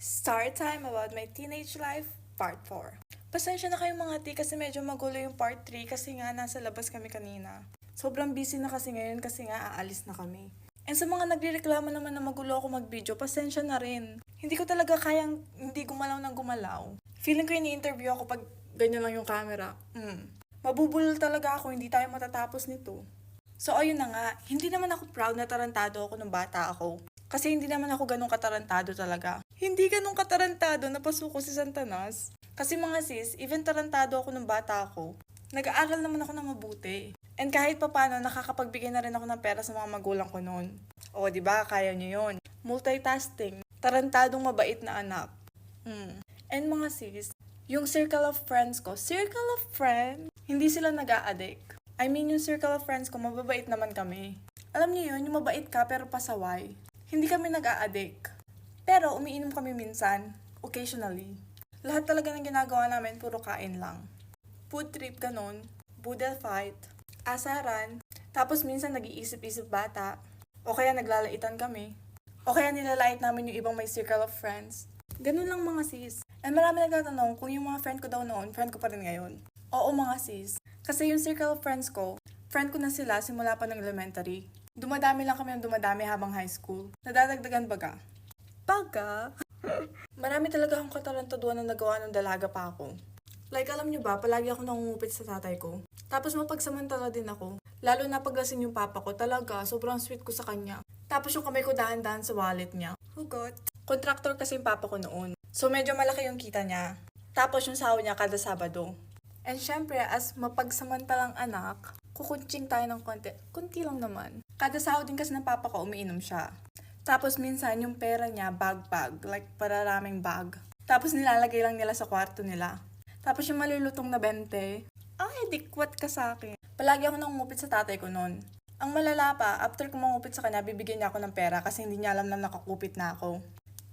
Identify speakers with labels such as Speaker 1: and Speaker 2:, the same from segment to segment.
Speaker 1: Start time about my teenage life, part 4. Pasensya na kayong mga ti kasi medyo magulo yung part 3 kasi nga nasa labas kami kanina. Sobrang busy na kasi ngayon kasi nga aalis na kami. And sa mga nagrereklamo naman na magulo ako mag-video, pasensya na rin. Hindi ko talaga kayang hindi gumalaw ng gumalaw. Feeling ko ini-interview ako pag ganyan lang yung camera. Mabubulol talaga ako, hindi tayo matatapos nito. So ayun na nga, hindi naman ako proud na tarantado ako nung bata ako. Kasi hindi naman ako ganun katarantado talaga. Hindi ganun katarantado na pasuko si Santanas. Kasi mga sis, even tarantado ako nung bata ako, nag-aaral naman ako ng mabuti. And kahit papano, nakakapagbigay na rin ako ng pera sa mga magulang ko noon. O, di ba? Kaya nyo yun. Multitasking. Tarantadong mabait na anak. And mga sis, yung circle of friends ko, hindi sila nag-a-addict. I mean, yung circle of friends ko, mababait naman kami. Alam niyo yun, yung mabait ka pero pasaway. Hindi kami nag-a-addict. Pero umiinom kami minsan, occasionally. Lahat talaga ng ginagawa namin, puro kain lang. Food trip ganun, boodle fight, asaran, tapos minsan nag-iisip-isip bata. O kaya naglalaitan kami. O kaya nilalait namin yung ibang may circle of friends. Ganun lang mga sis. And marami nagtatanong kung yung mga friend ko daw noon, friend ko pa rin ngayon. Oo mga sis. Kasi yung circle of friends ko, friend ko na sila simula pa ng elementary. Dumadami lang kami ng dumadami habang high school. Nadadagdagan baga. Marami talaga akong katarantaduan na nagawa ng dalaga pa ako. Like alam nyo ba, palagi ako nangungupit sa tatay ko. Tapos mapagsamantala din ako. Lalo na paglasing yung papa ko, talaga sobrang sweet ko sa kanya. Tapos yung kamay ko dahan-dahan sa wallet niya. Hugot. Contractor kasi yung papa ko noon. So medyo malaki yung kita niya. Tapos yung sahod niya kada Sabado. And syempre, as mapagsamantalang anak, kukunching tayo ng konti. Kunti lang naman. Kada sahod din kasi ng papa ko, umiinom siya. Tapos minsan, yung pera niya, bag-bag. Like, pararaming bag. Tapos nilalagay lang nila sa kwarto nila. Tapos yung malulutong na 20, ay, dikwat ka sa akin. Palagi ako nangungupit sa tatay ko noon. Ang malala pa, after ko mangupit sa kanya, bibigyan niya ako ng pera kasi hindi niya alam na nakakupit na ako.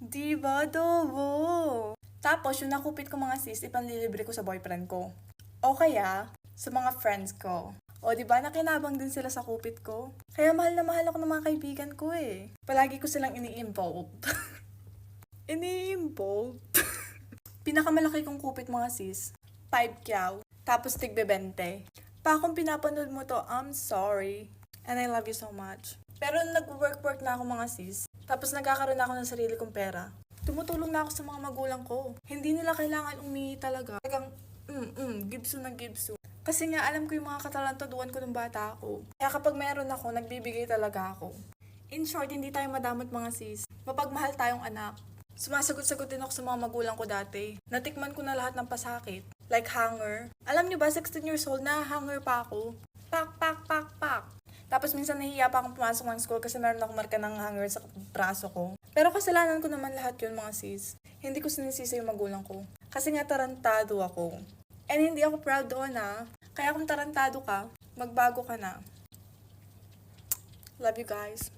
Speaker 1: Diba, Dobo? Tapos, yung nakupit ko mga sis, ipanlilibre ko sa boyfriend ko. O kaya, sa mga friends ko. O diba, nakinabang din sila sa kupit ko. Kaya mahal na mahal ako ng mga kaibigan ko eh. Palagi ko silang ini-involve. Ini-involve? Pinakamalaki kong kupit mga sis, 5 kyaw. Tapos tigbe 20. Pa kung pinapanood mo to, I'm sorry. And I love you so much. Pero nag-work na ako mga sis. Tapos nagkakaroon na ako ng sarili kong pera. Tumutulong na ako sa mga magulang ko. Hindi nila kailangan umihi talaga. Talagang, gibso na gibso. Kasi nga alam ko yung mga katalantaduan ko ng bata ako. Kaya kapag meron ako, nagbibigay talaga ako. In short, hindi tayo madamot mga sis. Mapagmahal tayong anak. Sumasagot-sagot din ako sa mga magulang ko dati. Natikman ko na lahat ng pasakit. Like hanger. Alam nyo ba, 16 years old na, hanger pa ako. Pak. Tapos minsan nahiya pa akong pumasok ng school kasi meron akong marka ng hanger sa braso ko. Pero kasalanan ko naman lahat yun mga sis. Hindi ko sinisisi yung magulang ko. Kasi nga tarantado ako. And hindi ako proud doon Kaya kung tarantado ka, magbago ka na. Love you guys.